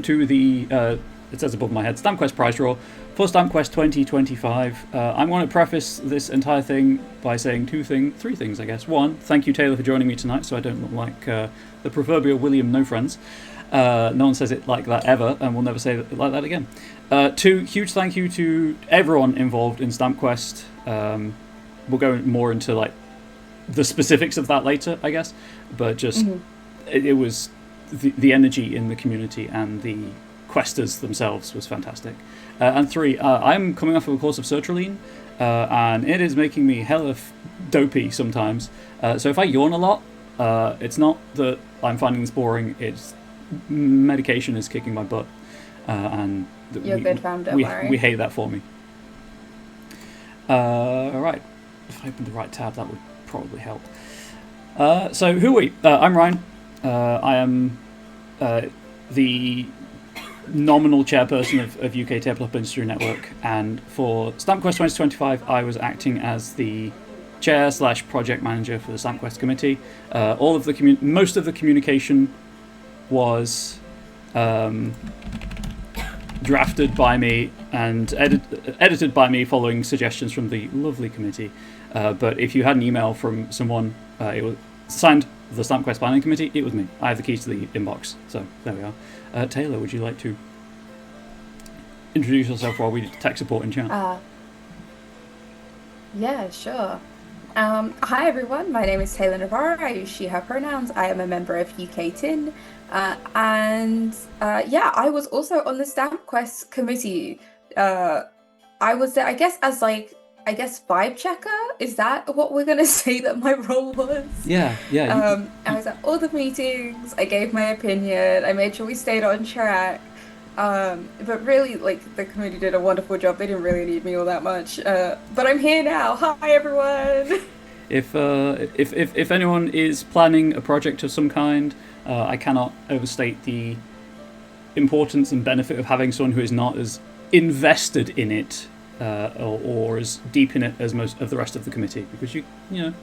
welcome to the, it says above my head, StampQuest prize draw for StampQuest 2025. I'm going to preface this entire thing by saying three things, I guess. One, thank you, Taylor, for joining me tonight, so I don't look like the proverbial William No Friends. No one says it like that ever, and we'll never say it like that again. Two, huge thank you to everyone involved in StampQuest. We'll go more into like the specifics of that later, I guess, but just it was the energy in the community and the questers themselves was fantastic. And three, I'm coming off of a course of sertraline, and it is making me hella dopey sometimes. So if I yawn a lot, it's not that I'm finding this boring, it's medication is kicking my butt. And you're good, fam, don't worry. We hate that for me. Alright, if I opened the right tab, that would probably help. So who are we? I'm Ryan. I am the nominal chairperson of UK Tabletop Industry Network, and for StampQuest 2025 I was acting as the chair/project manager for the StampQuest committee. Most of the communication was drafted by me and edited by me following suggestions from the lovely committee. But if you had an email from someone, it was signed the StampQuest planning committee, it was me. I have the keys to the inbox, so there we are. Taylor, would you like to introduce yourself while we tech support in chat? Yeah, sure. Hi everyone, my name is Taylor Navarro. I use she, her pronouns. I am a member of UKTIN. I was also on the StampQuest committee. I was there, I guess, as vibe checker. Is that what we're gonna say that my role was? Yeah. I was at all the meetings. I gave my opinion. I made sure we stayed on track. But really, like, the committee did a wonderful job. They didn't really need me all that much. But I'm here now. Hi everyone. If anyone is planning a project of some kind, I cannot overstate the importance and benefit of having someone who is not as invested in it or as deep in it as most of the rest of the committee, because you know,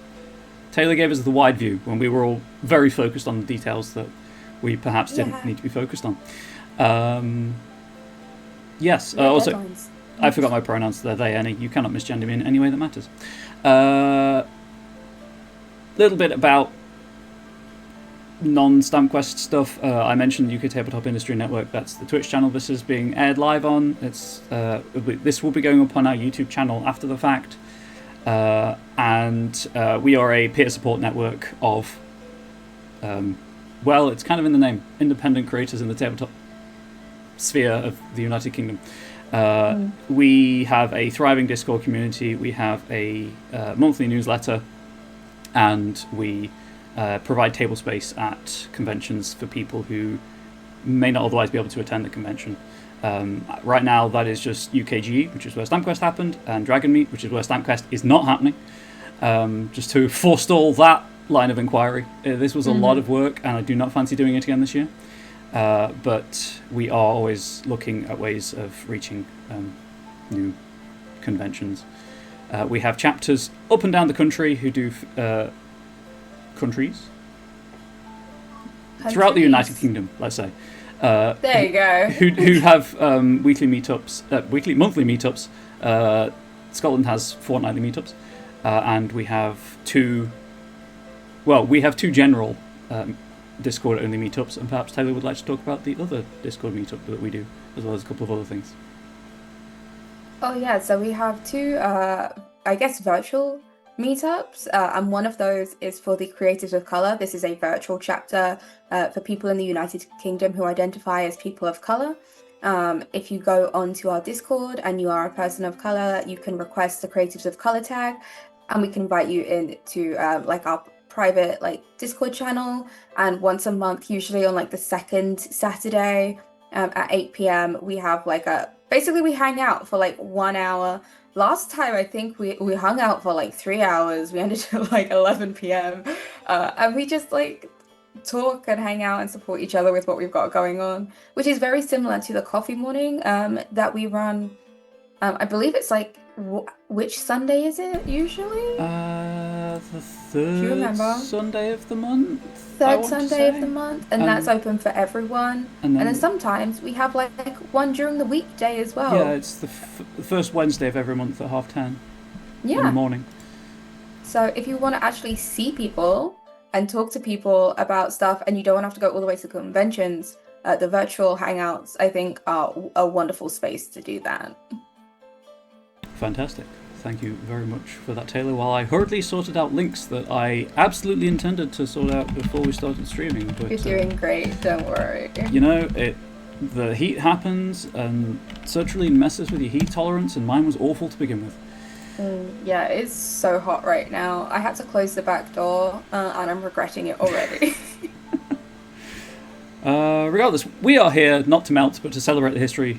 Taylor gave us the wide view when we were all very focused on the details that we perhaps didn't need to be focused on. Yes. Also, deadlines. I forgot my pronouns. They're they, any. You cannot misgender me in any way that matters. Little bit about non-StampQuest stuff. I mentioned UK Tabletop Industry Network. That's the Twitch channel this is being aired live on. It's this will be going up on our YouTube channel after the fact. And we are a peer support network of, well, it's kind of in the name, independent creators in the tabletop sphere of the United Kingdom. We have a thriving Discord community. We have a monthly newsletter, and we provide table space at conventions for people who may not otherwise be able to attend the convention. Right now, that is just UKGE, which is where StampQuest happened, and Dragon Meet, which is where StampQuest is not happening. Just to forestall that line of inquiry. This was a lot of work, and I do not fancy doing it again this year. But we are always looking at ways of reaching new conventions. We have chapters up and down the country who do countries throughout the United Kingdom, let's say. There you go. who have monthly meetups. Scotland has fortnightly meetups, and we have two general Discord only meetups, and perhaps Taylor would like to talk about the other Discord meetup that we do, as well as a couple of other things. Oh yeah, so we have two, virtual meetups, and one of those is for the Creators of Colour. This is a virtual chapter for people in the United Kingdom who identify as people of colour. If you go onto our Discord and you are a person of colour, you can request the Creators of Colour tag, and we can invite you into our private Discord channel. And once a month, usually on the second Saturday at 8 p.m, we have basically we hang out for 1 hour. Last time I think we hung out for 3 hours. We ended at 11 p.m, and we just talk and hang out and support each other with what we've got going on, which is very similar to the coffee morning that we run. I believe it's which Sunday is it usually? The third remember? Sunday of the month. Third Sunday of the month, and that's open for everyone. And then sometimes we have like one during the weekday as well. Yeah, it's the first Wednesday of every month at 10:30 in the morning. So if you want to actually see people and talk to people about stuff, and you don't have to go all the way to conventions, the virtual hangouts, I think, are a wonderful space to do that. Fantastic. Thank you very much for that, Taylor. While I hurriedly sorted out links that I absolutely intended to sort out before we started streaming. But, you're doing great, don't worry. You know, the heat happens and certainly messes with your heat tolerance, and mine was awful to begin with. Yeah, it's so hot right now. I had to close the back door, and I'm regretting it already. Regardless, we are here not to melt, but to celebrate the history.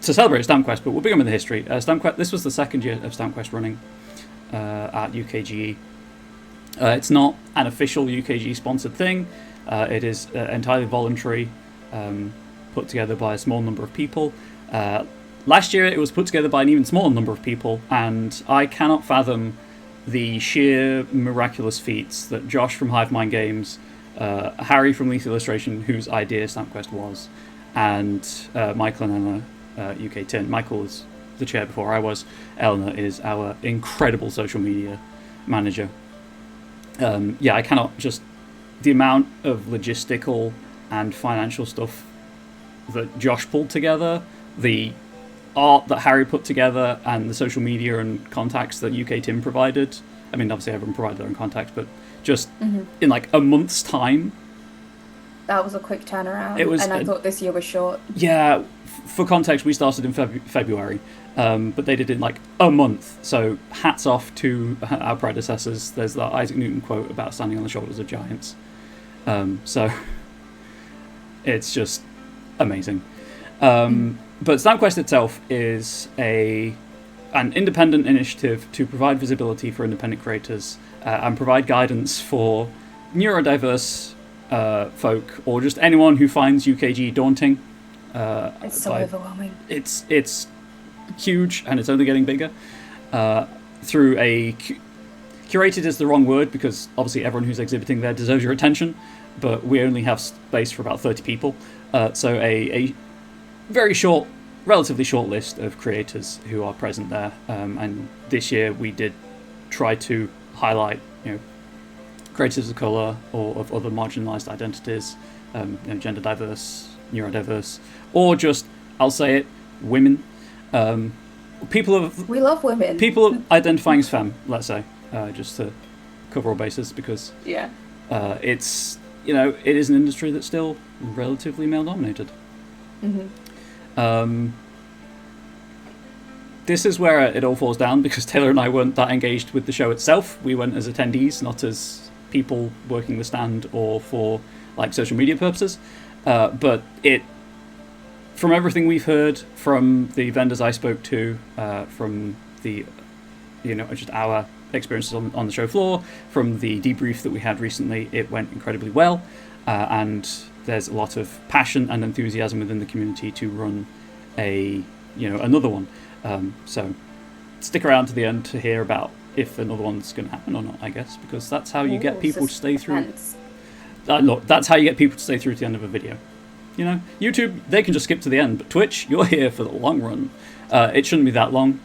To celebrate StampQuest, but we'll begin with the history. StampQuest. This was the second year of StampQuest running at UKGE. It's not an official UKGE sponsored thing. It is entirely voluntary, put together by a small number of people. Last year it was put together by an even smaller number of people, and I cannot fathom the sheer miraculous feats that Josh from Hive Mind Games, Harry from Lethal Illustration, whose idea StampQuest was, and Michael and Eleanor, UK Tin. Michael is the chair before I was. Eleanor is our incredible social media manager. I cannot just... The amount of logistical and financial stuff that Josh pulled together, the art that Harry put together, and the social media and contacts that UK Tim provided. I mean, obviously everyone provided their own contacts, but just in like a month's time. That was a quick turnaround, I thought this year was short. Yeah, for context, we started in February, but they did it in like a month. So hats off to our predecessors. There's that Isaac Newton quote about standing on the shoulders of giants. So it's just amazing. But StampQuest itself is an independent initiative to provide visibility for independent creators and provide guidance for neurodiverse folk, or just anyone who finds UKG daunting. It's so overwhelming. It's huge, and it's only getting bigger. Through a... Curated is the wrong word, because obviously everyone who's exhibiting there deserves your attention, but we only have space for about 30 people. So a very short, relatively short list of creators who are present there. And this year we did try to highlight, creators of colour or of other marginalised identities, gender diverse, neurodiverse, or just, I'll say it, women. We love women. People identifying as femme, let's say, just to cover all bases, because it's, it is an industry that's still relatively male-dominated. This is where it all falls down, because Taylor and I weren't that engaged with the show itself. We went as attendees, not as people working the stand or for like social media purposes. But from everything we've heard from the vendors I spoke to, from the, just our experiences on the show floor, from the debrief that we had recently, it went incredibly well. And there's a lot of passion and enthusiasm within the community to run another one. So stick around to the end to hear about if another one's going to happen or not, I guess, because that's how you get people to stay through. Look, that's how you get people to stay through to the end of a video. YouTube, they can just skip to the end, but Twitch, you're here for the long run. It shouldn't be that long,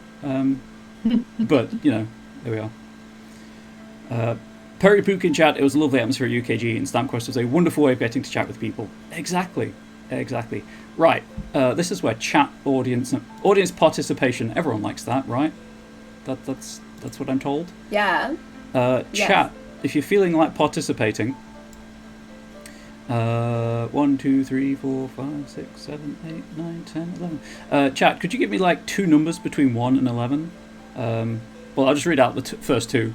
but, there we are. Perry Pook in chat, it was a lovely atmosphere at UKG, and StampQuest was a wonderful way of getting to chat with people. Exactly. Right, this is where chat, audience participation, everyone likes that, right? That's what I'm told. Yeah. Chat, if you're feeling like participating, 1, 2, 3, 4, 5, 6, 7, 8, 9, 10, 11. Chat, could you give me like two numbers between 1 and 11? Well, I'll just read out the first two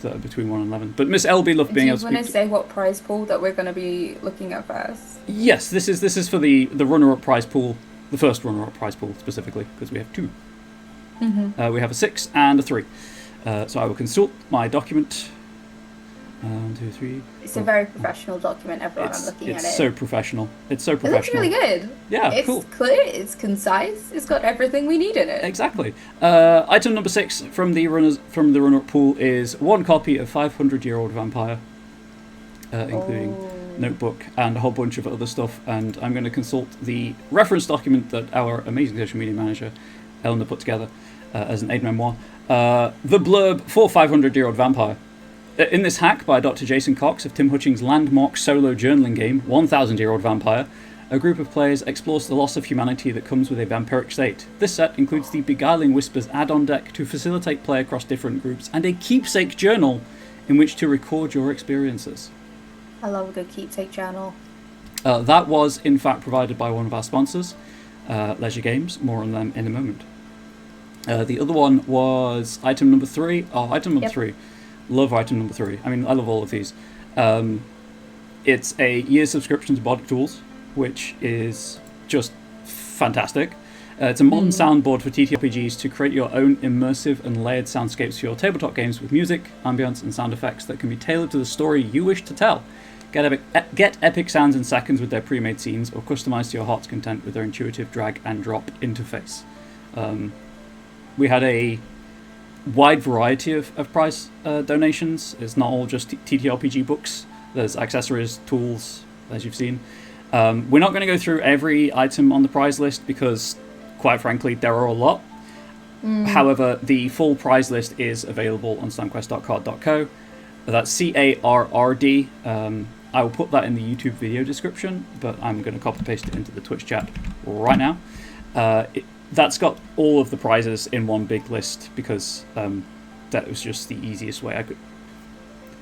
that are between 1 and 11. But Miss LB loved being able to speak. Do you want to say what prize pool that we're going to be looking at first? Yes, this is for the runner-up prize pool, the first runner-up prize pool specifically, because we have two. We have a 6 and a 3. So I will consult my document. 1, 2, 3. It's a very professional document, everyone. I'm looking at it. It's so professional. It's so It looks professional. really good. Yeah, It's cool. clear, it's concise, it's got everything we need in it. Exactly. Item number 6 from the runner-up pool is one copy of 500-Year-Old Vampire, including notebook and a whole bunch of other stuff. And I'm going to consult the reference document that our amazing social media manager, Eleanor, put together as an aide-memoir. The blurb for 500-Year-Old Vampire. In this hack by Dr. Jason Cox of Tim Hutchings' landmark solo journaling game, 1000-Year-Old Vampire, a group of players explores the loss of humanity that comes with a vampiric state. This set includes the Beguiling Whispers add-on deck to facilitate play across different groups, and a keepsake journal in which to record your experiences. I love a good keepsake journal. That was, in fact, provided by one of our sponsors, Leisure Games. More on them in a moment. The other one was item number 3. Oh, item number 3. Love item number 3. I mean, I love all of these. It's a year subscription to Bodic Tools, which is just fantastic. It's a modern soundboard for TTRPGs to create your own immersive and layered soundscapes for your tabletop games with music, ambience, and sound effects that can be tailored to the story you wish to tell. Get epic sounds in seconds with their pre-made scenes, or customize to your heart's content with their intuitive drag and drop interface. We had a wide variety of prize donations. It's not all just TTRPG books. There's accessories, tools, as you've seen. We're not going to go through every item on the prize list because, quite frankly, there are a lot. However, the full prize list is available on stamquest.card.co. That's CARRD. I will put that in the YouTube video description, but I'm going to copy paste it into the Twitch chat right now. That's got all of the prizes in one big list because that was just the easiest way I could.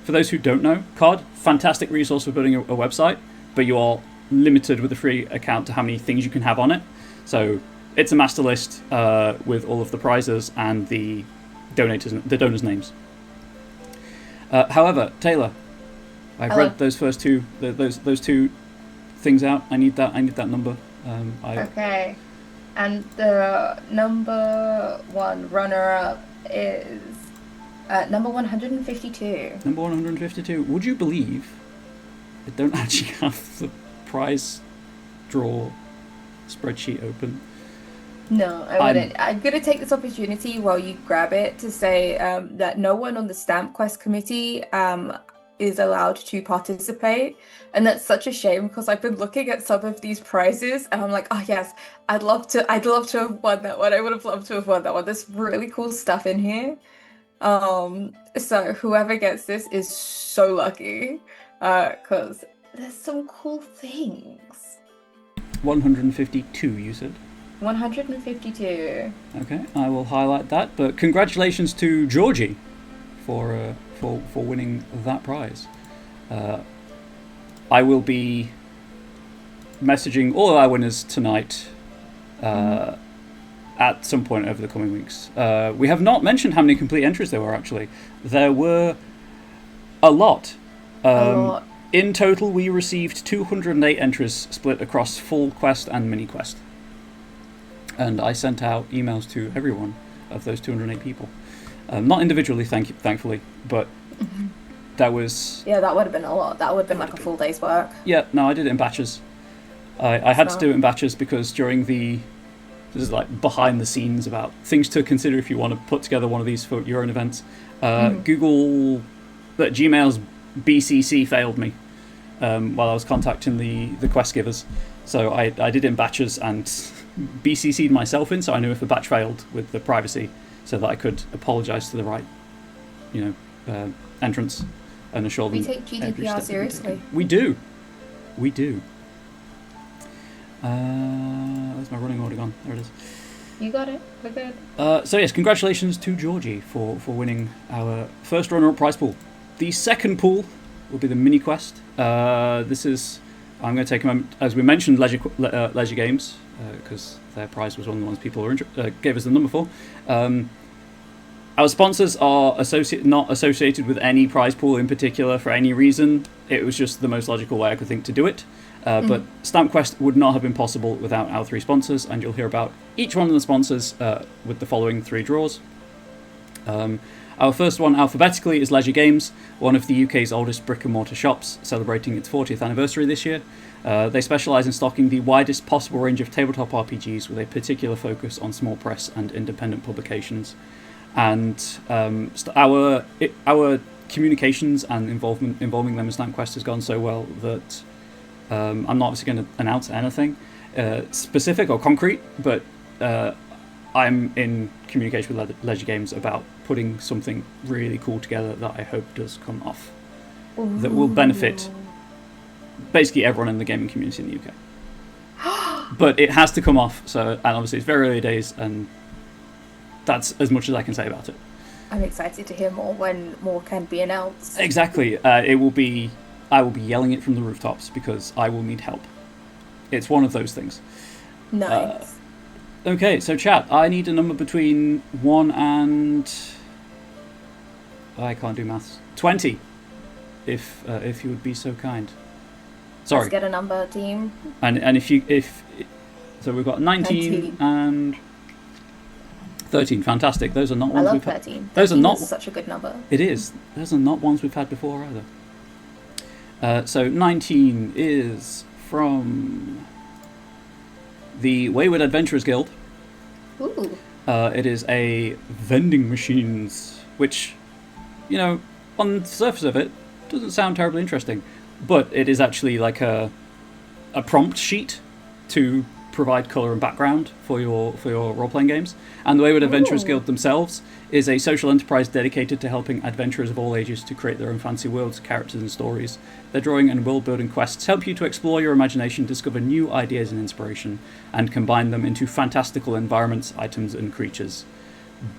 For those who don't know, Card, fantastic resource for building a website, but you are limited with a free account to how many things you can have on it. So it's a master list with all of the prizes and the donors' names. However, Taylor, I've read those first two those two things out. I need that number. Okay. And the number 1 runner-up is number 152. Number 152. Would you believe I don't actually have the prize draw spreadsheet open? No, I wouldn't. I'm going to take this opportunity while you grab it to say that no one on the Stamp Quest committee is allowed to participate, and that's such a shame because I've been looking at some of these prizes and I'm like, oh yes, I'd love to have won that one. I would have loved to have won that one. There's really cool stuff in here. So whoever gets this is so lucky because there's some cool things. 152, you said? 152. Okay, I will highlight that. But congratulations to Georgie for winning that prize. I will be messaging all of our winners tonight at some point over the coming weeks. We have not mentioned how many complete entries there were, actually. There were a lot. In total, we received 208 entries split across full quest and mini quest. And I sent out emails to every one of those 208 people. Not individually, thankfully, but that was... Yeah, that would have been a lot. That would have been like a full day's work. Yeah, no, I did it in batches. I had to do it in batches because during the... This is like behind the scenes about things to consider if you want to put together one of these for your own events. Gmail's BCC failed me while I was contacting the quest givers. So I did it in batches and BCC'd myself in, so I knew if a batch failed with the privacy, so that I could apologise to the right, entrance and assure them. We take GDPR seriously. We do. Where's my running order gone? There it is. You got it. We're good. So yes, congratulations to Georgie for winning our first runner-up prize pool. The second pool will be the mini quest. This is... I'm going to take a moment, as we mentioned, Leisure Games, because their prize was one of the ones people gave us the number for. Our sponsors are not associated with any prize pool in particular for any reason. It was just the most logical way I could think to do it. But Stamp Quest would not have been possible without our 3 sponsors, and you'll hear about each one of the sponsors with the following 3 draws. Our first one, alphabetically, is Leisure Games, one of the UK's oldest brick-and-mortar shops, celebrating its 40th anniversary this year. They specialise in stocking the widest possible range of tabletop RPGs with a particular focus on small press and independent publications. And our communications and involving them in StampQuest has gone so well that I'm not obviously going to announce anything specific or concrete, but I'm in communication with Leisure Games about putting something really cool together that I hope does come off. Ooh. That will benefit basically everyone in the gaming community in the UK. But it has to come off, and obviously it's very early days, and that's as much as I can say about it. I'm excited to hear more when more can be announced. Exactly. I will be yelling it from the rooftops because I will need help. It's one of those things. Nice. Okay, so chat, I need a number between 1 and... I can't do maths. 20, if you would be so kind. Sorry. Let's get a number, team. And if so we've got 19 and 13. Fantastic. Those are not ones we've had. 13. Those are not such a good number. It is. Those are not ones we've had before either. So 19 is from the Wayward Adventurers Guild. Ooh. It is a vending machines, which, on the surface of it, doesn't sound terribly interesting, but it is actually like a prompt sheet to provide colour and background for your role-playing games. And the Wayward Adventurers Guild themselves is a social enterprise dedicated to helping adventurers of all ages to create their own fancy worlds, characters and stories. Their drawing and world-building quests help you to explore your imagination, discover new ideas and inspiration, and combine them into fantastical environments, items and creatures.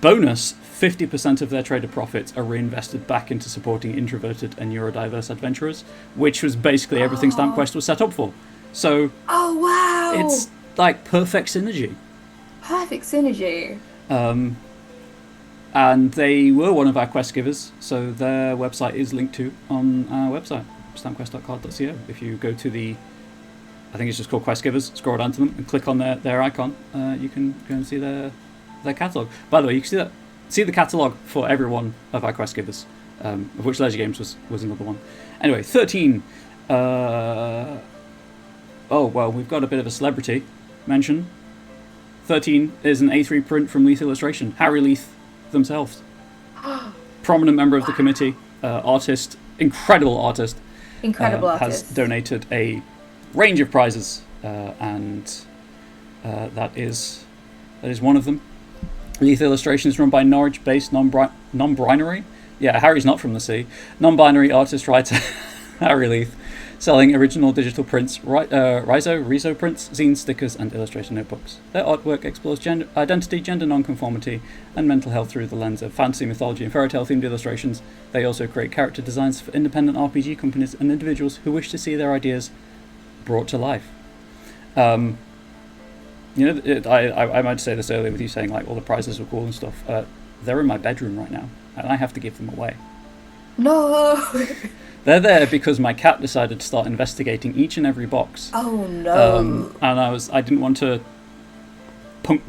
Bonus, 50% of their trader profits are reinvested back into supporting introverted and neurodiverse adventurers, which was basically everything StampQuest was set up for. So, oh wow, it's like perfect synergy. Perfect synergy. And they were one of our quest givers, so their website is linked to on our website, stampquest.card.co. If you go to I think it's just called Quest Givers, scroll down to them and click on their icon, you can go and see their catalogue. By the way, you can see the catalogue for every one of our quest givers, of which Leisure Games was another one. Anyway, 13. We've got a bit of a celebrity mention. 13 is an A3 print from Leith Illustration. Harry Leith themselves. Prominent member of the committee, artist, incredible artist. Incredible artist. Has donated a range of prizes, and that is one of them. Leith Illustration is run by Norwich-based non-binary. Yeah, Harry's not from the sea. Non-binary artist writer Harry Leith, selling original digital prints, Riso prints, zine stickers, and illustration notebooks. Their artwork explores gender identity, gender non-conformity, and mental health through the lens of fantasy, mythology, and fairy tale themed illustrations. They also create character designs for independent RPG companies and individuals who wish to see their ideas brought to life. I might say this earlier with you saying like all the prizes were cool and stuff. They're in my bedroom right now, and I have to give them away. No. They're there because my cat decided to start investigating each and every box. Oh no! And I didn't want to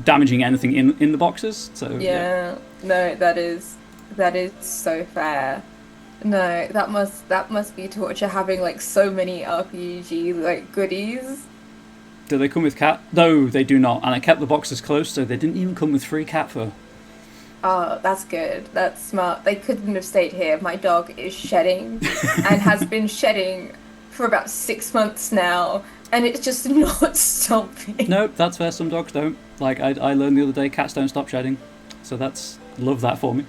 damaging anything in the boxes. So yeah. No, that is so fair. No, that must be torture having like so many RPG like goodies. Do they come with cat? No, they do not. And I kept the boxes close, so they didn't even come with free cat fur. Oh, that's good. That's smart. They couldn't have stayed here. My dog is shedding and has been shedding for about 6 months now, and it's just not stopping. No, that's fair. Some dogs don't. Like I learned the other day, cats don't stop shedding. So love that for me.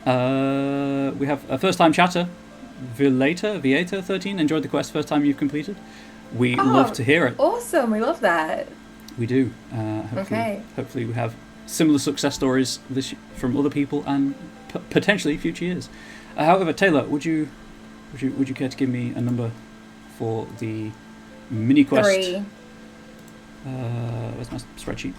We have a first-time chatter, Viator 13. Enjoyed the quest first time you've completed. We love to hear it. Awesome, we love that. We do. Hopefully we have similar success stories from other people and potentially future years. However, Taylor, would you care to give me a number for the mini quest? 3. Where's my spreadsheet?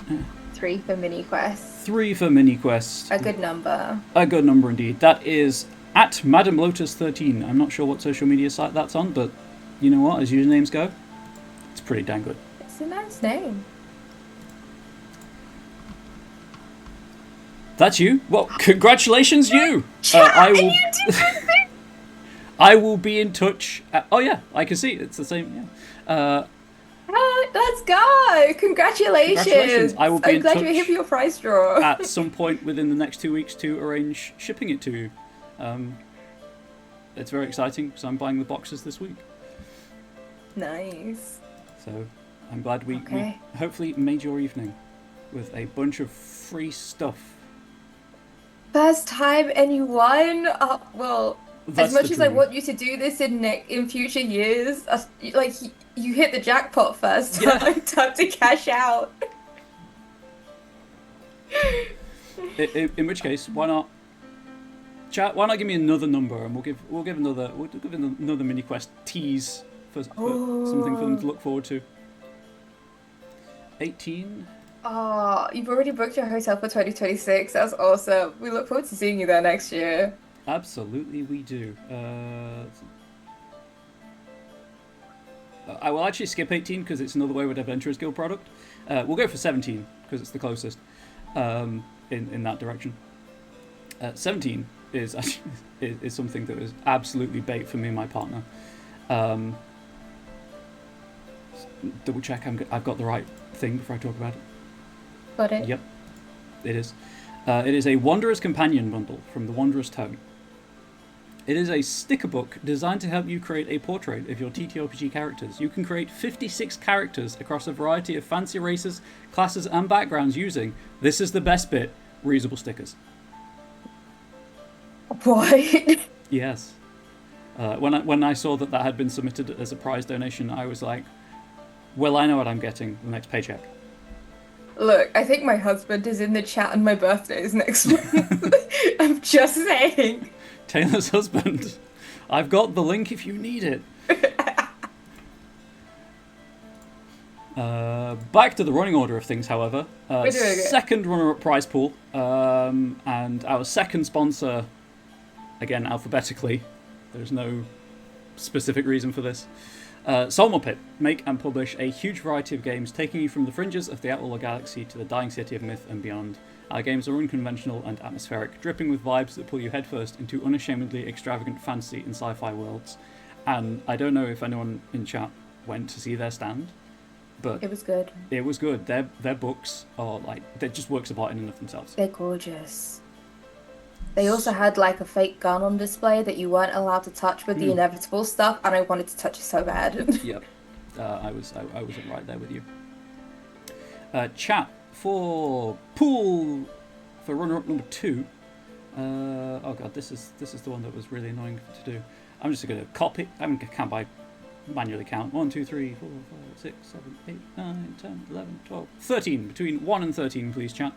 3 for mini quest. 3 for mini quest. A good number. A good number indeed. That is at Madam Lotus 13. I'm not sure what social media site that's on, but you know what? As usernames go, it's pretty dang good. It's a nice name. That's you. Well, congratulations, you. Chat, I will. you did it! I will be in touch. Oh yeah, I can see it's the same. Yeah. Let's go! Congratulations. I will Congratulations! be I'm in glad you're here touch for your prize draw. at some point within the next 2 weeks to arrange shipping it to you. It's very exciting because I'm buying the boxes this week. Nice. So I'm glad we hopefully made your evening with a bunch of free stuff. First time anyone? Well, That's as much the as I dream. want you to do this in future years, like you hit the jackpot first Yeah. time. Time to cash out. In which case, why not? Chat. Why not give me another number, and we'll give another mini quest tease for something for them to look forward to. 18. Oh, you've already booked your hotel for 2026. That's awesome. We look forward to seeing you there next year. Absolutely, we do. I will actually skip 18 because it's another Wayward Adventurers Guild product. We'll go for 17 because it's the closest in that direction. 17 is actually is something that was absolutely bait for me and my partner. Double check I've got the right thing before I talk about it. Got it? Yep, it is. It is a Wanderer's Companion bundle from the Wanderer's Tome. It is a sticker book designed to help you create a portrait of your TTRPG characters. You can create 56 characters across a variety of fancy races, classes, and backgrounds using, this is the best bit, reusable stickers. What? Yes. When I saw that had been submitted as a prize donation, I was like, well, I know what I'm getting the next paycheck. Look, I think my husband is in the chat and my birthday is next month. I'm just saying. Taylor's husband. I've got the link if you need it. Back to the running order of things, however. Second runner-up prize pool, and our second sponsor, again alphabetically. There's no specific reason for this. SoulMuppet make and publish a huge variety of games, taking you from the fringes of the Outlaw Galaxy to the dying city of myth and beyond. Our games are unconventional and atmospheric, dripping with vibes that pull you headfirst into unashamedly extravagant fantasy and sci-fi worlds. And I don't know if anyone in chat went to see their stand, but it was good. It was good. Their books are like, they're just works of art in and of themselves. They're gorgeous. They also had like a fake gun on display that you weren't allowed to touch with the inevitable stuff, and I wanted to touch it so bad. Yep, I was right there with you. Chat for pool for runner-up number 2. Oh god, this is the one that was really annoying to do. I'm just going to copy. I can't manually count. 1, 2, 3, 4, 5, 6, 7, 8, 9, 10, 11, 12, 13. Between 1 and 13, please, chat.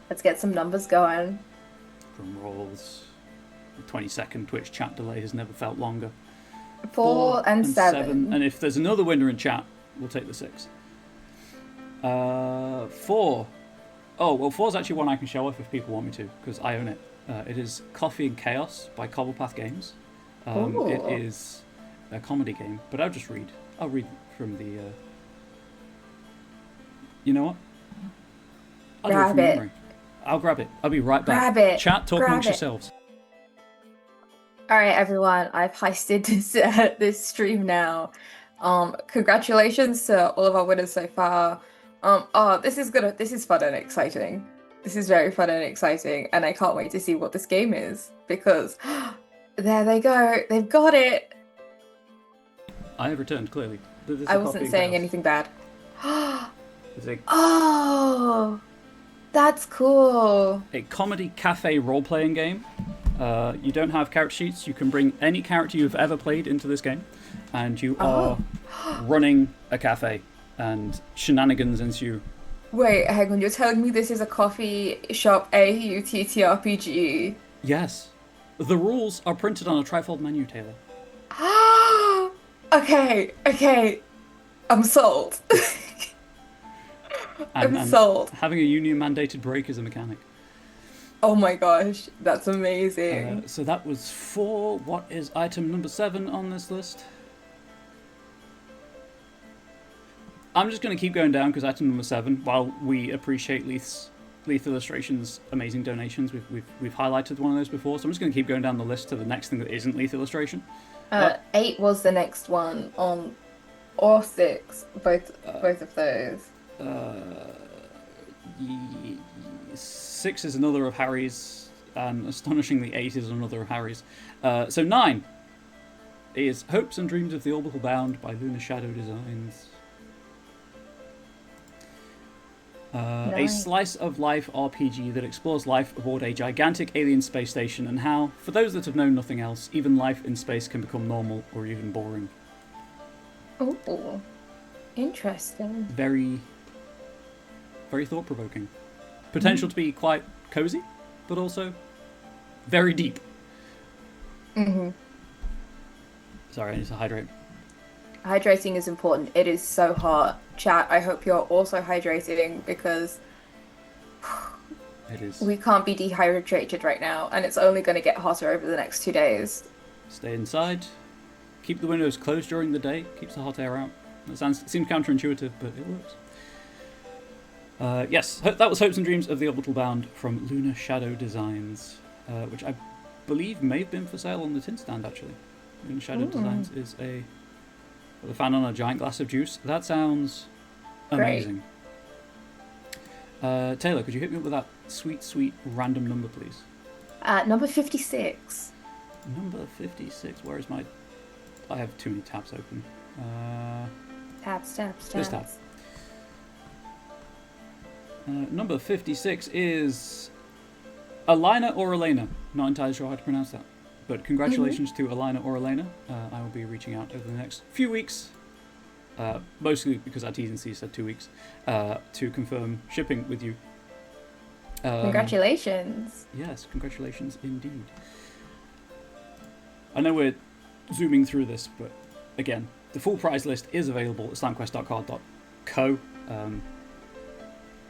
Let's get some numbers going. Drum rolls. The 20-second Twitch chat delay has never felt longer. 4 and 7. And if there's another winner in chat, we'll take the 6. 4. Oh, well, 4 is actually one I can show off if people want me to, because I own it. It is Coffee and Chaos by Cobblepath Games. It is a comedy game, but I'll read from the... You know what? I'll do it from memory. I'll grab it. I'll be right back. Grab it. Chat, talk amongst yourselves. All right, everyone. I've heisted this stream now. Congratulations to all of our winners so far. This is fun and exciting. This is very fun and exciting, and I can't wait to see what this game is, because there they go. They've got it. I have returned, clearly. I wasn't saying anything bad. It's Oh, that's cool. a comedy cafe role-playing game. You don't have character sheets. You can bring any character you've ever played into this game, and you are running a cafe, and shenanigans ensue. Wait, hang on. You're telling me this is a coffee shop AUTTRPG? Yes. The rules are printed on a trifold menu, Taylor. Okay. I'm sold. I'm sold. Having a union-mandated break is a mechanic. Oh my gosh, that's amazing. So that was 4. What is item number 7 on this list? I'm just going to keep going down because item number 7, while we appreciate Leith's Lethal Illustrations amazing donations. We've highlighted one of those before, so I'm just going to keep going down the list to the next thing that isn't Lethal Illustration. 8 was the next one on, or 6, both of those. 6 is another of Harry's, and astonishingly 8 is another of Harry's. So 9 is Hopes and Dreams of the Orbital Bound by Lunar Shadow Designs. A slice of life RPG that explores life aboard a gigantic alien space station and how, for those that have known nothing else, even life in space can become normal or even boring. Oh, interesting. Very, very thought-provoking. Potential to be quite cozy, but also very deep. Sorry, I need to hydrate. Hydrating is important. It is so hot. Chat, I hope you're also hydrating because It is. we can't be dehydrated right now, and it's only going to get hotter over the next 2 days. Stay inside. Keep the windows closed during the day. Keeps the hot air out. It seems counterintuitive, but it works. Yes, that was Hopes and Dreams of the Orbital Bound from Lunar Shadow Designs, which I believe may have been for sale on the tin stand, actually. Lunar Shadow Designs is found on a giant glass of juice. That sounds amazing. Taylor, could you hit me up with that sweet, sweet random number, please? Number 56. Number 56. Where is my... I have too many tabs open. Tabs. This tab. Number 56 is Alina or Elena. Not entirely sure how to pronounce that. But congratulations to Alina or Elena. I will be reaching out over the next few weeks, mostly because our T's and C's said 2 weeks, to confirm shipping with you. Congratulations. Yes, congratulations indeed. I know we're zooming through this, but again, the full prize list is available at slamquest.card.co.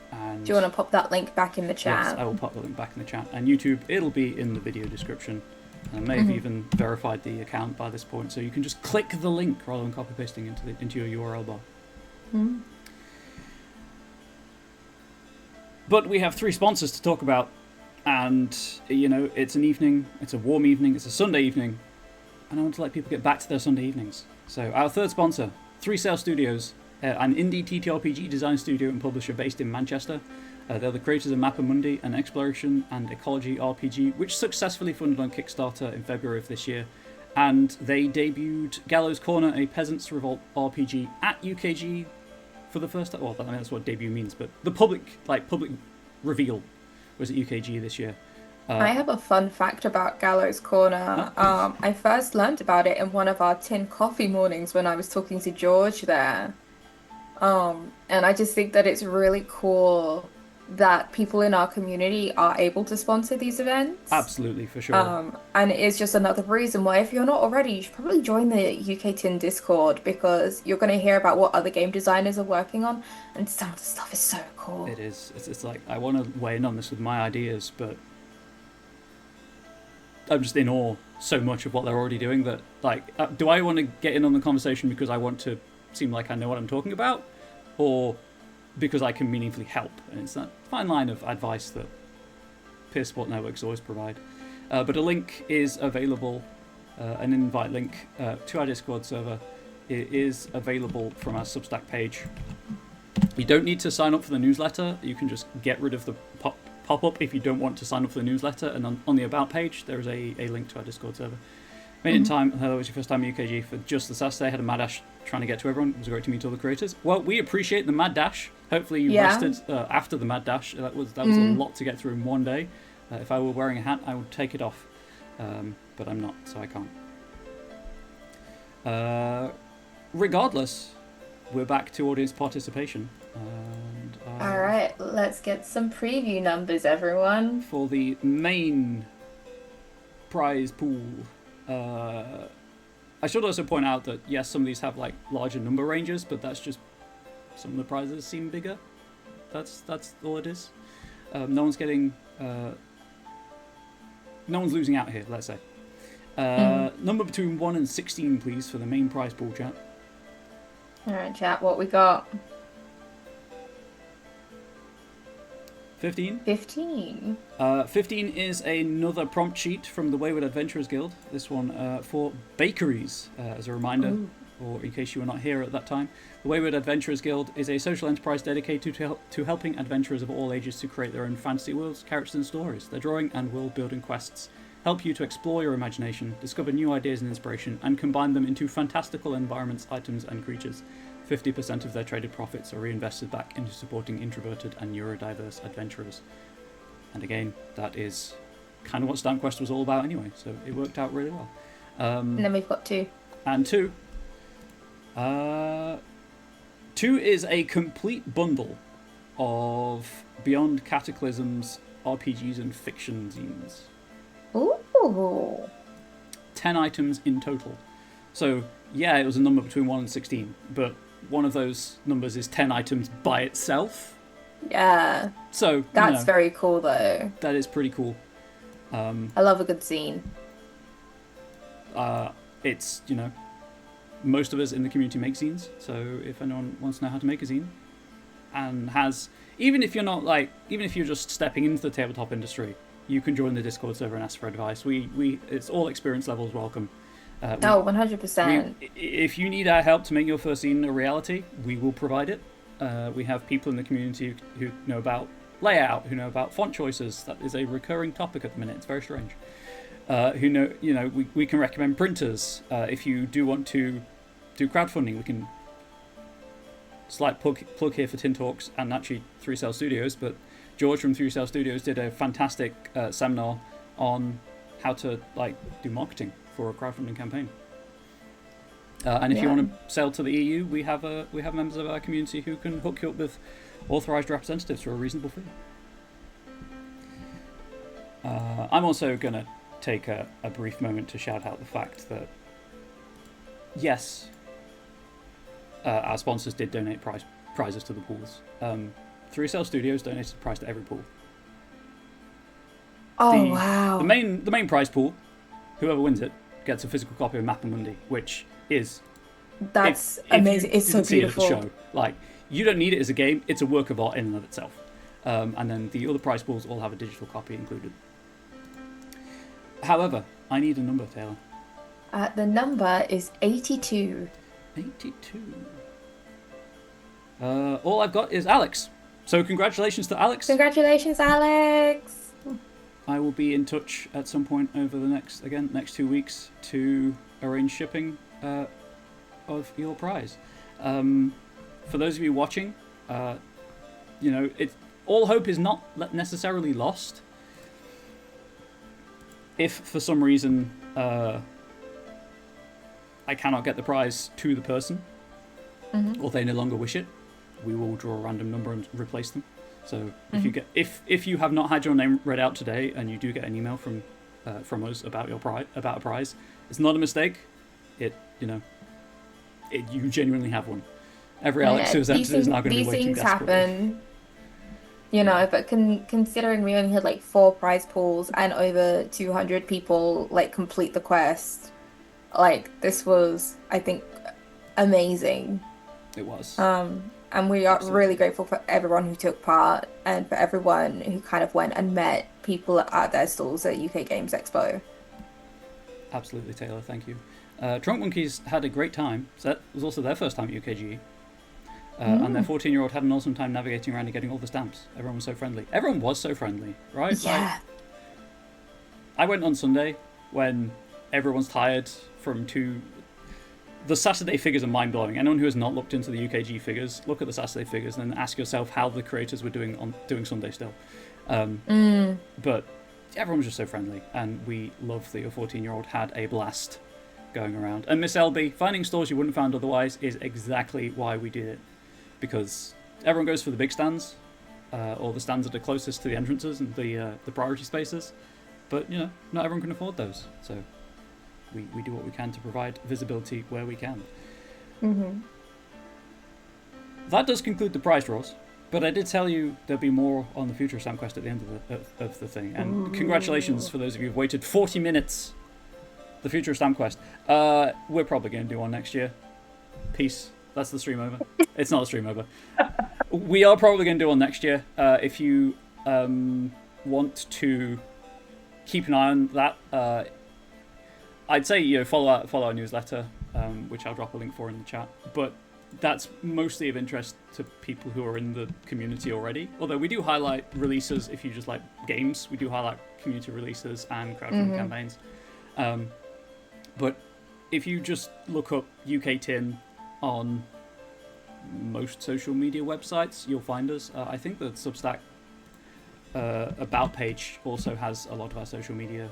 And do you want to pop that link back in the chat? Yes, I will pop the link back in the chat. And YouTube, it'll be in the video description. I may have even verified the account by this point, so you can just click the link rather than copy pasting into your URL bar. But we have 3 sponsors to talk about, and it's an evening, it's a warm evening, it's a Sunday evening, and I want to let people get back to their Sunday evenings. So our third sponsor, 3 Sail Studios, an indie TTRPG design studio and publisher based in Manchester. They're the creators of Mappa Mundi, an exploration and ecology RPG, which successfully funded on Kickstarter in February of this year. And they debuted Gallows Corner, a Peasants Revolt RPG at UKGE for the first time. Well, I mean, that's what debut means, but the public reveal was at UKGE this year. I have a fun fact about Gallows Corner. I first learned about it in one of our tin coffee mornings when I was talking to George there. And I just think that it's really cool that people in our community are able to sponsor these events. Absolutely, for sure. And it's just another reason why, if you're not already, you should probably join the UK Tin Discord, because you're going to hear about what other game designers are working on, and some of the stuff is so cool. It is. It's like, I want to weigh in on this with my ideas, but I'm just in awe so much of what they're already doing that, do I want to get in on the conversation because I want to seem like I know what I'm talking about, or because I can meaningfully help? And it's that fine line of advice that peer support networks always provide. But a link is available, an invite link to our Discord server. It is available from our Substack page. You don't need to sign up for the newsletter. You can just get rid of the pop-up if you don't want to sign up for the newsletter. And on the About page, there is a link to our Discord server. Made in time. That was your first time at UKG for just the Saturday. Had a mad dash trying to get to everyone. It was great to meet all the creators. Well, we appreciate the mad dash. Hopefully you rested after the mad dash. That was a lot to get through in one day. If I were wearing a hat, I would take it off. But I'm not, so I can't. Regardless, we're back to audience participation. And, all right, let's get some preview numbers, everyone. For the main prize pool. I should also point out that yes, some of these have larger number ranges, but that's just some of the prizes seem bigger. That's all it is. No one's getting, no one's losing out here. Let's say. Number between 1 and 16, please, for the main prize pool, chat. All right, chat. What we got? 15? 15. 15 is another prompt sheet from the Wayward Adventurers Guild. This one for bakeries, as a reminder, or in case you were not here at that time. The Wayward Adventurers Guild is a social enterprise dedicated to helping adventurers of all ages to create their own fantasy worlds, characters, and stories. Their drawing and world-building quests help you to explore your imagination, discover new ideas and inspiration, and combine them into fantastical environments, items, and creatures. 50% of their traded profits are reinvested back into supporting introverted and neurodiverse adventurers. And again, that is kind of what StampQuest was all about anyway, so it worked out really well. And then we've got 2. And 2. 2 is a complete bundle of Beyond Cataclysm's RPGs and fiction zines. Ooh. 10 items in total. So, yeah, it was a number between 1 and 16, but one of those numbers is 10 items by itself. Yeah. So, that's very cool, though. That is pretty cool. I love a good zine. It's, most of us in the community make zines, so if anyone wants to know how to make a zine, and even if you're just stepping into the tabletop industry, you can join the Discord server and ask for advice. It's all experience levels welcome. 100%. If you need our help to make your first zine a reality, we will provide it. We have people in the community who know about layout, who know about font choices. That is a recurring topic at the minute. It's very strange. Who know, we can recommend printers. If you do want to do crowdfunding, we can. Slight plug here for Tin Talks and actually 3Cell Studios, but George from 3Cell Studios did a fantastic seminar on how to do marketing for a crowdfunding campaign. And if you want to sell to the EU, we have members of our community who can hook you up with authorized representatives for a reasonable fee. I'm also going to take a brief moment to shout out the fact that, yes, our sponsors did donate prizes to the pools. 3Cell Studios donated a prize to every pool. Wow. The main prize pool, whoever wins it, gets a physical copy of Mappa Mundi, which is... That's amazing. It's so beautiful. See it at the show. You don't need it as a game. It's a work of art in and of itself. And then the other prize pools all have a digital copy included. However, I need a number, Taylor. The number is 82. 82. All I've got is Alex. So congratulations to Alex. Congratulations, Alex. I will be in touch at some point over the next 2 weeks to arrange shipping of your prize. For those of you watching, all hope is not necessarily lost. If for some reason I cannot get the prize to the person, or they no longer wish it, we will draw a random number and replace them. So if you have not had your name read out today and you do get an email from us about a prize, it's not a mistake. You genuinely have one. Every Alex who has entered is now going to be waiting desperately. These things happen, but considering we only had 4 prize pools and over 200 people complete the quest, this was, I think, amazing. It was. And we are really grateful for everyone who took part and for everyone who kind of went and met people at their stalls at UK Games Expo. Absolutely, Taylor. Thank you. Trunk Monkeys had a great time. So that was also their first time at UKGE. And their 14-year-old had an awesome time navigating around and getting all the stamps. Everyone was so friendly. Everyone was so friendly, right? Yeah. I went on Sunday when everyone's tired from the Saturday figures are mind-blowing. Anyone who has not looked into the UKG figures, look at the Saturday figures and then ask yourself how the creators were doing Sunday still. But everyone was just so friendly, and we love that your 14-year-old had a blast going around. And Miss LB, finding stores you wouldn't have found otherwise is exactly why we did it. Because everyone goes for the big stands, or the stands that are closest to the entrances and the priority spaces. But, not everyone can afford those. So we do what we can to provide visibility where we can. That does conclude the prize draws. But I did tell you there'll be more on the future of StampQuest at the end of the thing. And congratulations for those of you who've waited 40 minutes. The future of StampQuest. We're probably going to do one next year. Peace. That's the stream over. It's not a stream over. We are probably going to do one next year. If you want to keep an eye on that, I'd say follow our newsletter, which I'll drop a link for in the chat. But that's mostly of interest to people who are in the community already. Although we do highlight releases if you just like games. We do highlight community releases and crowdfunding campaigns. But if you just look up UK Tin on most social media websites, you'll find us. I think the Substack about page also has a lot of our social media.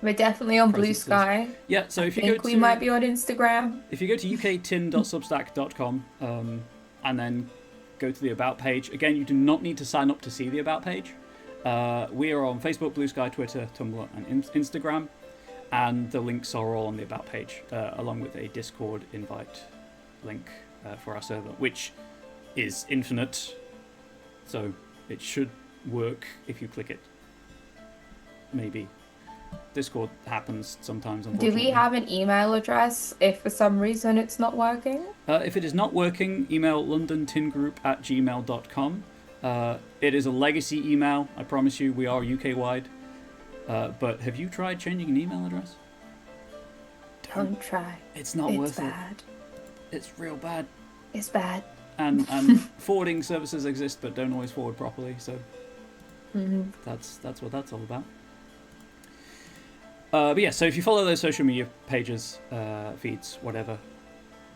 We're definitely on presences. Blue Sky. Yeah, so if you I think we might be on Instagram. If you go to uktin.substack.com and then go to the About page, again, you do not need to sign up to see the About page. We are on Facebook, Blue Sky, Twitter, Tumblr, and Instagram, and the links are all on the About page, along with a Discord invite link for our server, which is infinite, so it should work if you click it. Maybe. Discord happens sometimes, unfortunately. Do we have an email address if for some reason it's not working? If it is not working, email londontingroup@gmail.com. It is a legacy email, I promise you. We are UK-wide. But have you tried changing an email address? Don't try. It's not worth bad. it. It's real bad. It's bad. And forwarding services exist but don't always forward properly, so that's what that's all about. But yeah, so if you follow those social media pages, feeds, whatever,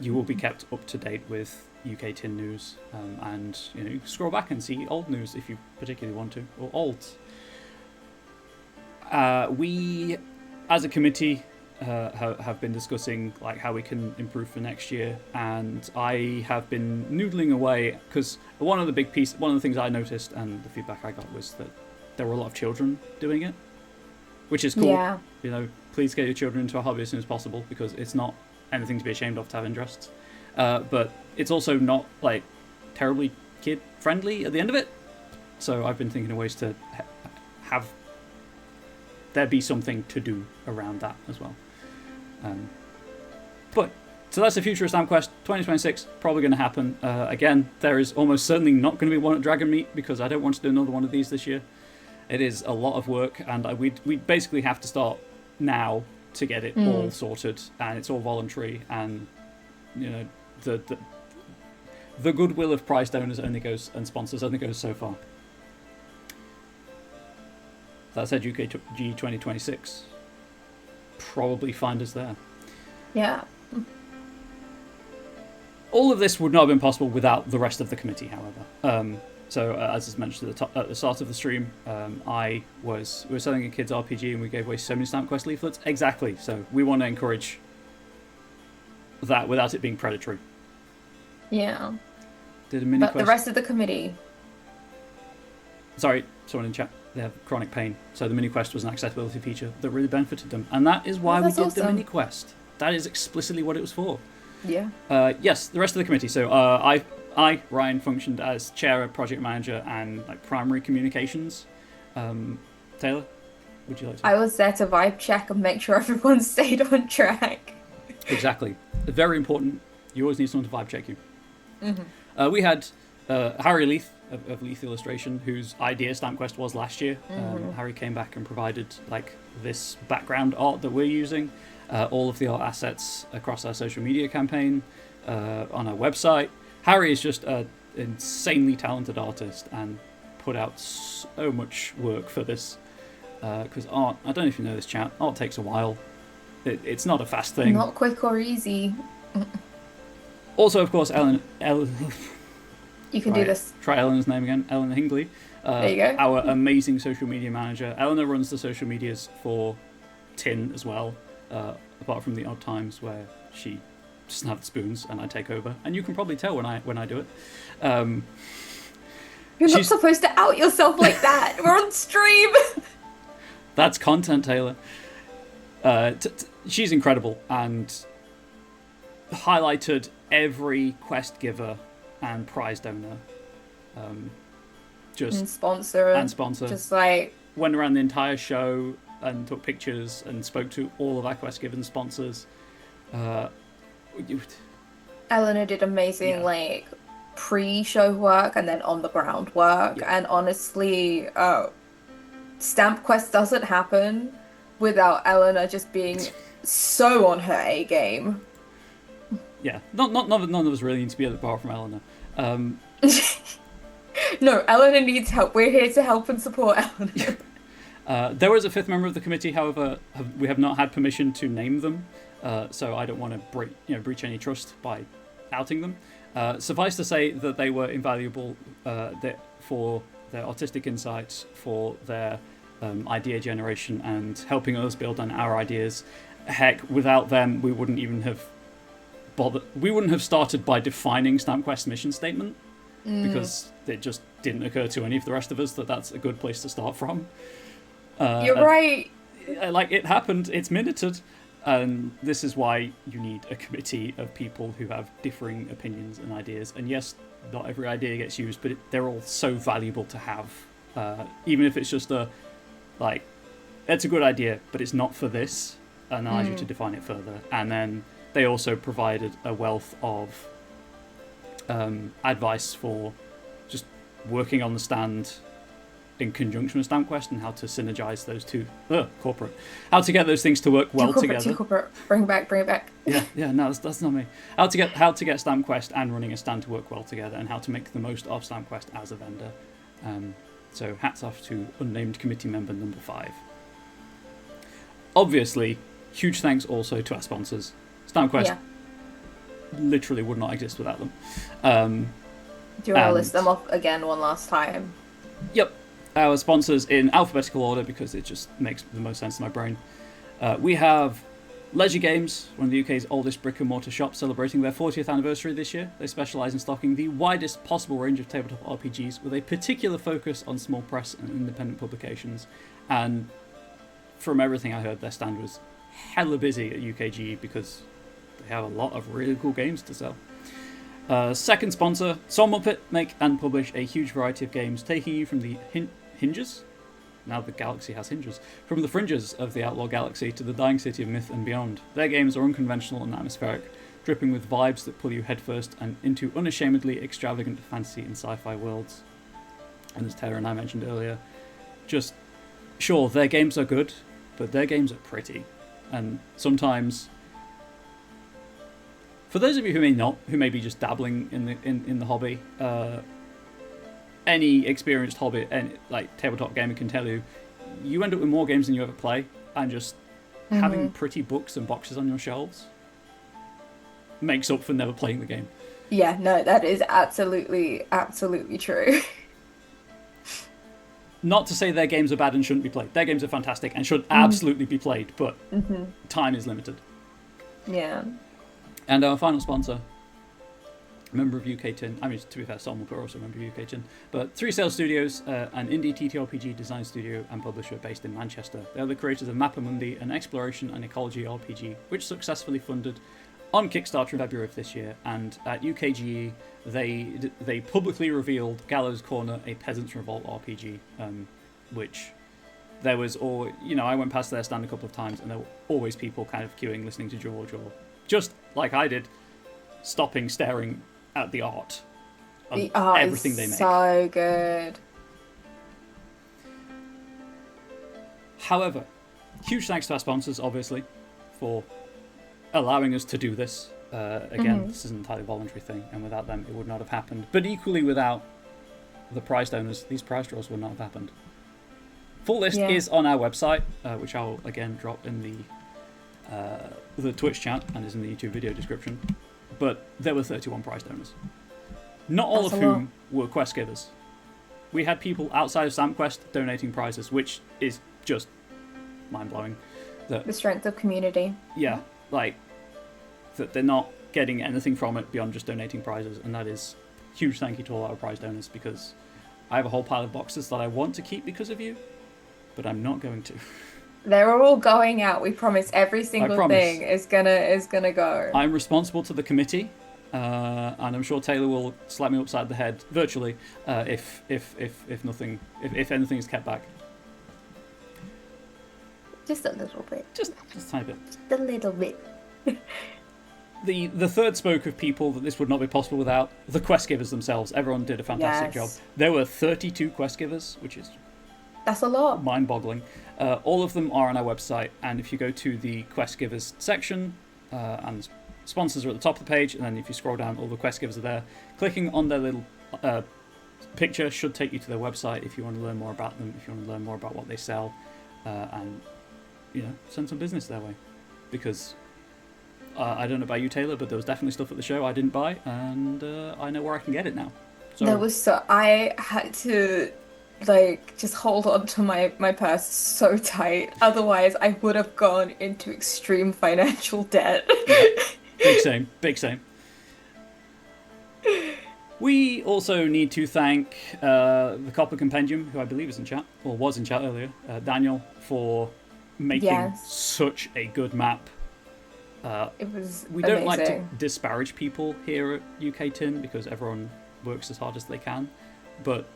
you will be kept up to date with UK Tin news, and you scroll back and see old news if you particularly want to, or olds. We, as a committee, have been discussing like how we can improve for next year, and I have been noodling away because one of the things I noticed and the feedback I got was that there were a lot of children doing it, which is cool. Yeah. Please get your children into a hobby as soon as possible because it's not anything to be ashamed of to have interests. But it's also not like terribly kid friendly at the end of it. So I've been thinking of ways to have there be something to do around that as well. So that's the future of StamQuest 2026, probably going to happen. Again, there is almost certainly not going to be one at Dragon Meet because I don't want to do another one of these this year. It is a lot of work, and we basically have to start now to get it all sorted, and it's all voluntary, and the goodwill of prize donors and sponsors only goes so far. That said, UKGE 2026, probably find us there. Yeah. All of this would not have been possible without the rest of the committee, however. So, as is mentioned at the start of the stream, we were selling a kids' RPG and we gave away so many StamQuest leaflets. Exactly. So we want to encourage that without it being predatory. Yeah. Did a mini But quest. the rest of the committee. Sorry, someone in chat. They have chronic pain. So the mini quest was an accessibility feature that really benefited them, and that is why we did the mini quest. That is explicitly what it was for. Yeah. Yes, the rest of the committee. So I, Ryan, functioned as chair, project manager, and like primary communications. Taylor, would you like to? I was there to vibe check and make sure everyone stayed on track. Exactly. Very important. You always need someone to vibe check you. We had Harry Leith of Leith Illustration, whose idea StamQuest was last year. Harry came back and provided like this background art that we're using, all of the art assets across our social media campaign, on our website. Harry is just an insanely talented artist and put out so much work for this. Because art, I don't know if you know this, chat, art takes a while. It's not a fast thing. Not quick or easy. Also, of course, Ellen. You can do this. Try Eleanor's name again. Eleanor Hingley. There you go. Our amazing social media manager. Eleanor runs the social medias for Tin as well, apart from the odd times where she doesn't have the spoons and I take over. And you can probably tell when I do it. You're not supposed to out yourself like that. We're on stream. That's content, Taylor. She's incredible and highlighted every quest giver and prize donor. And sponsor. Just like went around the entire show and took pictures and spoke to all of our quest given sponsors. Eleanor did amazing pre-show work and then on the ground work. Yeah. And honestly, Stamp Quest doesn't happen without Eleanor just being so on her A game. Yeah, none of us really need to be at the bar from Eleanor. No, Eleanor needs help. We're here to help and support Eleanor. There was a fifth member of the committee, however, we have not had permission to name them, so I don't want to breach any trust by outing them. Suffice to say that they were invaluable for their artistic insights, for their idea generation, and helping us build on our ideas. Heck, without them, we wouldn't even have bothered. We wouldn't have started by defining StampQuest's mission statement, because it just didn't occur to any of the rest of us that that's a good place to start from. You're right. Like, it happened, it's minuted, and this is why you need a committee of people who have differing opinions and ideas. And yes, not every idea gets used, but they're all so valuable to have. Even if it's just it's a good idea, but it's not for this, and allows you to define it further. And then they also provided a wealth of advice for just working on the stand in conjunction with StampQuest and how to synergize those two. Corporate. How to get those things to work well together. Too corporate. Bring it back. Yeah, no, that's not me. How to get StampQuest and running a stand to work well together, and how to make the most of StampQuest as a vendor. So hats off to unnamed committee member number 5. Obviously, huge thanks also to our sponsors. StampQuest literally would not exist without them. Do you want to list them off again one last time? Yep. Our sponsors in alphabetical order, because it just makes the most sense to my brain. We have Leisure Games, one of the UK's oldest brick and mortar shops, celebrating their 40th anniversary this year. They specialise in stocking the widest possible range of tabletop RPGs, with a particular focus on small press and independent publications. And from everything I heard, their stand was hella busy at UKGE because they have a lot of really cool games to sell. Second sponsor, SoulMuppet make and publish a huge variety of games, taking you from the hinges. Now the galaxy has hinges. From the fringes of the outlaw galaxy to the dying city of myth and beyond. Their games are unconventional and atmospheric, dripping with vibes that pull you headfirst and into unashamedly extravagant fantasy and sci-fi worlds. And as Tara and I mentioned earlier, just, sure, their games are good, but their games are pretty. And sometimes, for those of you who may be just dabbling in the hobby, any experienced hobby, like tabletop gamer can tell you, you end up with more games than you ever play, and just having pretty books and boxes on your shelves makes up for never playing the game. Yeah, no, that is absolutely true. Not to say their games are bad and shouldn't be played. Their games are fantastic and should absolutely be played, but time is limited. Yeah. And our final sponsor, member of UKTIN, I mean, to be fair, SoulMuppet are also a member of UKTIN, but 3 Sail Studios, an indie TTRPG design studio and publisher based in Manchester. They are the creators of Mappamundi, an exploration and ecology RPG, which successfully funded on Kickstarter in February of this year, and at UKGE, they publicly revealed Gallows Corner, a Peasants' Revolt RPG, which there was I went past their stand a couple of times, and there were always people kind of queuing, listening to George, or just like I did, stopping, staring at the art of the art everything is they make. So good. However, huge thanks to our sponsors, obviously, for allowing us to do this. Again, this is an entirely voluntary thing, and without them, it would not have happened. But equally, without the prize donors, these prize draws would not have happened. Full list is on our website, which I will again drop in the Twitch chat and is in the YouTube video description. But there were 31 prize donors, not all of whom were quest givers. We had people outside of StampQuest donating prizes, which is just mind-blowing. The strength of community. Yeah, like that they're not getting anything from it beyond just donating prizes, and that is huge thank you to all our prize donors, because I have a whole pile of boxes that I want to keep because of you, but I'm not going to. They're all going out. We promise. Every single thing is gonna go. I'm responsible to the committee, and I'm sure Taylor will slap me upside the head virtually if anything is kept back. Just a little bit. Just a tiny bit. Just a little bit. the third spoke of people that this would not be possible without the quest givers themselves. Everyone did a fantastic job. There were 32 quest givers, which is that's a lot, mind-boggling. All of them are on our website, and if you go to the quest givers section, and sponsors are at the top of the page, and then if you scroll down, all the quest givers are there. Clicking on their little picture should take you to their website if you want to learn more about them, if you want to learn more about what they sell, and send some business their way. Because I don't know about you, Taylor, but there was definitely stuff at the show I didn't buy, and I know where I can get it now. So I had to just hold on to my purse so tight, otherwise I would have gone into extreme financial debt. Yeah. Big same. We also need to thank the Copper Compendium, who I believe is in chat, or was in chat earlier, Daniel, for making such a good map. It was We don't like to disparage people here at UK Tin because everyone works as hard as they can, but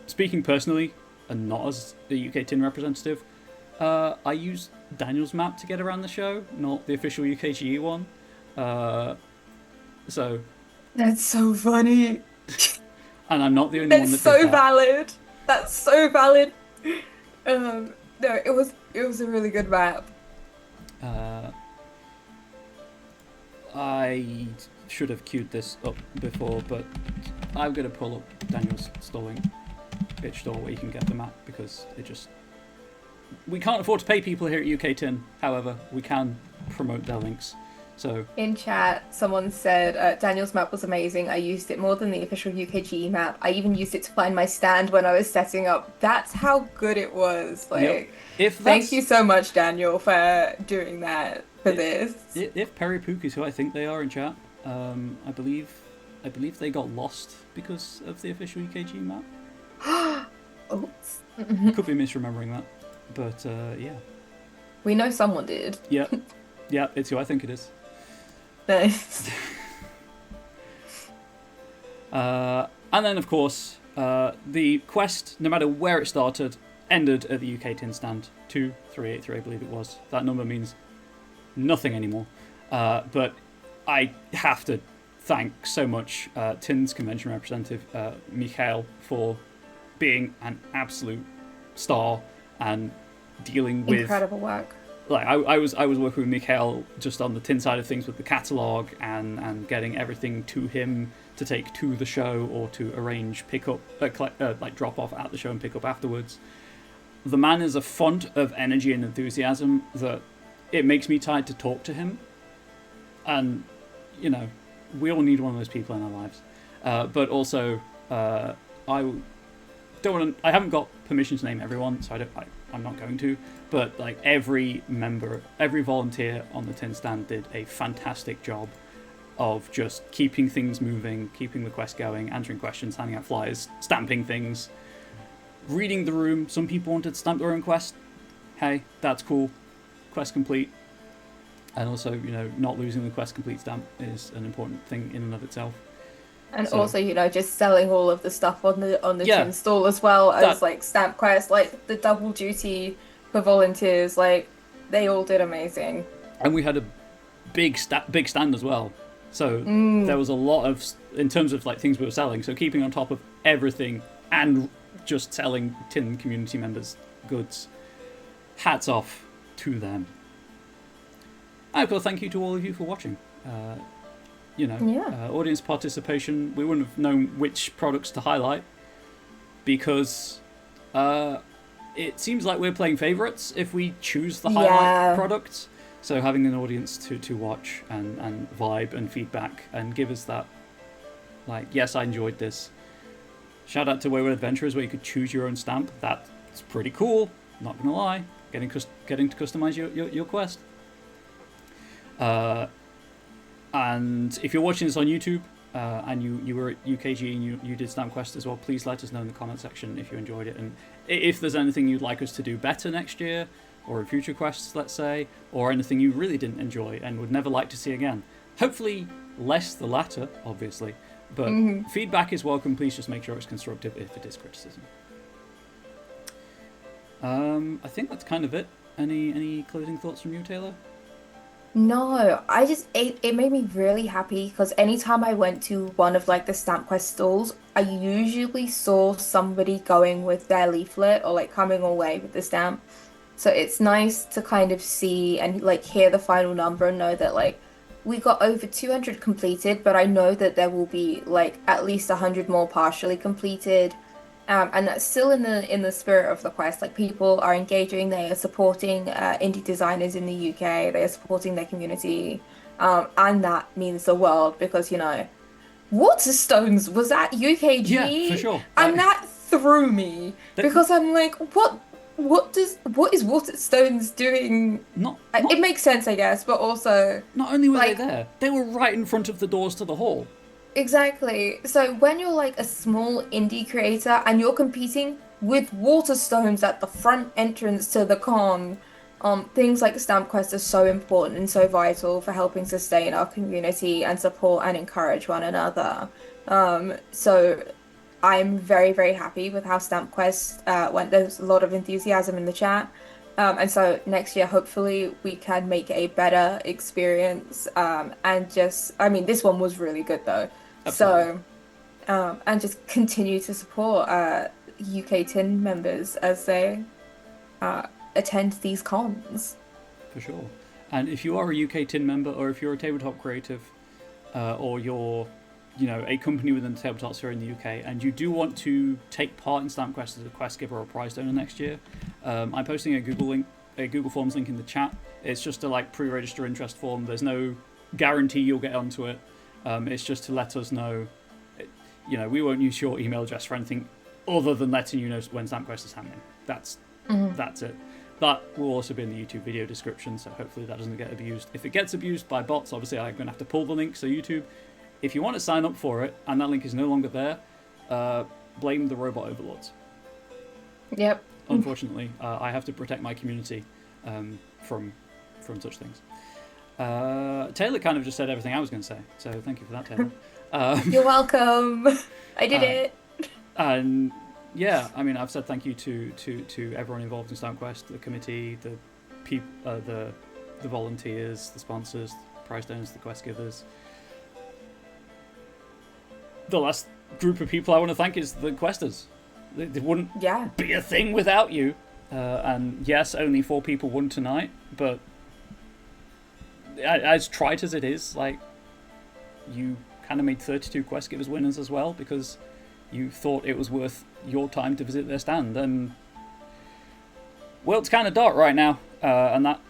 speaking personally, and not as the UK Tin representative, I used Daniel's map to get around the show, not the official UKGE one. So that's so funny. And I'm not the only one that did that. Valid. That's so valid. No, it was a really good map. I should have queued this up before, but I'm going to pull up Daniel's pitch store where you can get the map, because we can't afford to pay people here at UK Tin. However, we can promote their links. So in chat, someone said Daniel's map was amazing. I used it more than the official UKGE map. I even used it to find my stand when I was setting up. That's how good it was. Thank you so much, Daniel, for doing that for this. If Perry Pook is who I think they are in chat, I believe they got lost because of the official UKGE map. Oops. Could be misremembering that, but yeah. We know someone did. Yeah, it's who I think it is. Nice. And then, of course, the quest, no matter where it started, ended at the UK Tin stand. 2383, I believe it was. That number means nothing anymore. But I have to thank so much Tin's convention representative, Mikhail, for being an absolute star and dealing with incredible work. I was working with Mikhail just on the Tin side of things with the catalogue and getting everything to him to take to the show or to arrange drop off at the show and pick up afterwards. The man is a font of energy and enthusiasm that it makes me tired to talk to him. And we all need one of those people in our lives. But also, I haven't got permission to name everyone, so I'm not going to. But every volunteer on the Tin stand did a fantastic job of just keeping things moving, keeping the quest going, answering questions, handing out flyers, stamping things, reading the room. Some people wanted to stamp their own quest. Hey, that's cool. Quest complete. And also, not losing the quest complete stamp is an important thing in and of itself. And also, just selling all of the stuff on the Tin stall as well as stamp quests, the double duty for volunteers, they all did amazing. And we had a big stand as well. So there was a lot of, in terms of things we were selling, so keeping on top of everything and just selling Tin community members goods. Hats off to them. And of course, thank you to all of you for watching. Audience participation, we wouldn't have known which products to highlight because it seems like we're playing favourites if we choose the highlight product. So having an audience to watch and vibe and feedback and give us that, yes, I enjoyed this. Shout out to Wayward Adventurers where you could choose your own stamp. That's pretty cool, not going to lie. Getting to customise your quest. And if you're watching this on YouTube and you were at UKG and you did Stamp Quest as well, please let us know in the comment section if you enjoyed it and if there's anything you'd like us to do better next year or in future quests, let's say, or anything you really didn't enjoy and would never like to see again. Hopefully less the latter, obviously, but feedback is welcome. Please just make sure it's constructive if it is criticism. I think that's kind of it. Any closing thoughts from you, Taylor? No, it made me really happy because anytime I went to one of like the Stamp Quest stalls, I usually saw somebody going with their leaflet or like coming away with the stamp. So it's nice to kind of see and like hear the final number and know that like we got over 200 completed, but I know that there will be like at least 100 more partially completed. And that's still in the spirit of the quest. Like people are engaging, they are supporting indie designers in the UK, they are supporting their community, and that means the world because Waterstones was at Yeah, for UKGE, sure. and that threw me That, because I'm like, what is Waterstones doing? not It not makes sense, I guess, but also not only were they like there, they were right in front of the doors to the hall. exactly. So when you're like a small indie creator and you're competing with Waterstones at the front entrance to the con, things like Stamp Quest are so important and so vital for helping sustain our community and support and encourage one another. So I'm very, very happy with how Stamp Quest went. There's a lot of enthusiasm in the chat. And so next year, hopefully, we can make a better experience. And just, I mean, this one was really good though. Absolutely, So, and just continue to support UK Tin members as they uh, attend these cons. for sure. And if you are a UK Tin member, or if you're a tabletop creative, or you're, a company within the tabletop sphere in the UK, and you do want to take part in Stamp Quest as a quest giver or prize donor next year, I'm posting a Google Forms link in the chat. It's just a pre-register interest form. There's no guarantee you'll get onto it. It's just to let us know. We won't use your email address for anything other than letting you know when Stamp Quest is happening. That's it. That will also be in the YouTube video description, so hopefully that doesn't get abused. If it gets abused by bots, obviously I'm going to have to pull the link. So YouTube, if you want to sign up for it and that link is no longer there, blame the robot overlords. Yep. Unfortunately, I have to protect my community from such things. Taylor kind of just said everything I was going to say, so thank you for that, Taylor. You're welcome. I did it. And yeah, I mean, I've said thank you to everyone involved in Stamp Quest, the committee, the volunteers, the sponsors, the prize donors, the quest givers. The last group of people I want to thank is the questers. They wouldn't be a thing without you. And yes, only 4 people won tonight, but as trite as it is, you kind of made 32 quest givers winners as well because you thought it was worth your time to visit their stand. And world's kind of dark right now, and that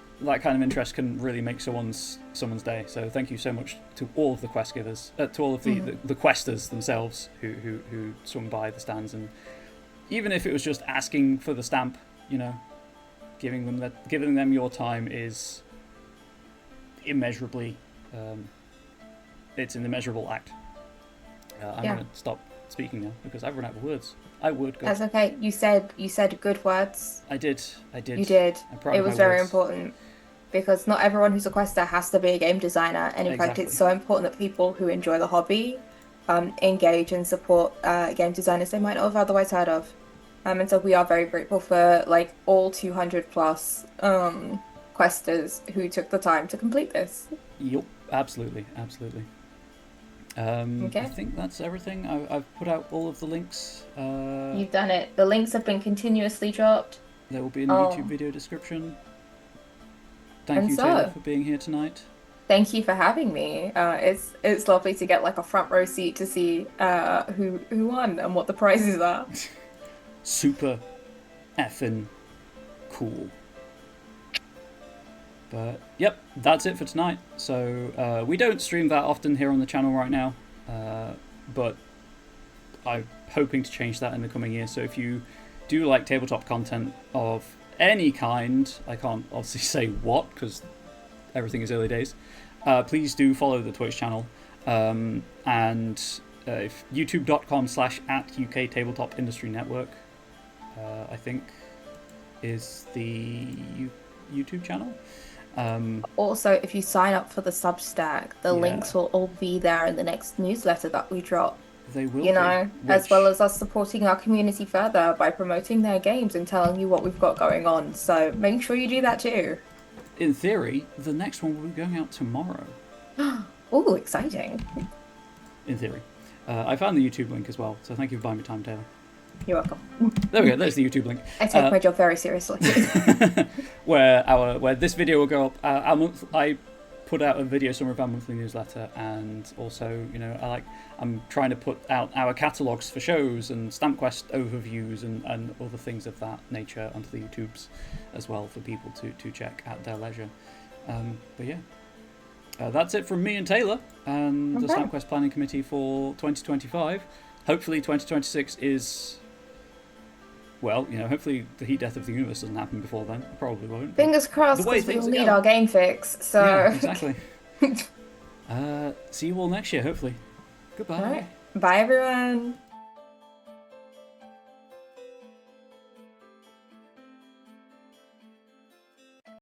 kind of interest can really make someone's day. So thank you so much to all of the quest givers, to all of the questers themselves who swung by the stands, and even if it was just asking for the stamp, giving them your time is immeasurably. It's an immeasurable act. I'm going to stop speaking now because I've run out of words. I would go. That's okay. You said good words. I did. You did. It was very words. important because not everyone who's a quester has to be a game designer, and in fact, it's so important that people who enjoy the hobby engage and support game designers they might not have otherwise heard of. And so we are very grateful for all 200 plus questers who took the time to complete this. Yep, absolutely. Okay. I think that's everything. I've put out all of the links. You've done it. The links have been continuously dropped. They will be in the YouTube video description. Thank you, Taylor, for being here tonight. Thank you for having me. It's lovely to get a front row seat to see who won and what the prizes are. Super effing cool. But yep, that's it for tonight. So we don't stream that often here on the channel right now, but I'm hoping to change that in the coming year. So if you do like tabletop content of any kind, I can't obviously say what because everything is early days, please do follow the Twitch channel, and if youtube.com/@UK Tabletop Industry Network, I think is the YouTube channel. Also, if you sign up for the Substack, the links will all be there in the next newsletter that we drop. They will as well as us supporting our community further by promoting their games and telling you what we've got going on. So make sure you do that too. in theory, the next one will be going out tomorrow. Oh, exciting. In theory. I found the YouTube link as well, so thank you for buying me time, Taylor. You're welcome. There we go, there's the YouTube link. I take my job very seriously. where this video will go up. I put out a video summary of our monthly newsletter, and also, I'm trying to put out our catalogues for shows and StampQuest overviews and other things of that nature onto the YouTubes as well for people to check at their leisure. But yeah. That's it from me and Taylor and the StampQuest Planning Committee for 2025. Hopefully 2026 is, well, hopefully the heat death of the universe doesn't happen before then. It probably won't. Fingers crossed, because we'll need our game fix. So yeah, exactly. See you all next year, hopefully. Goodbye. All right. Bye, everyone.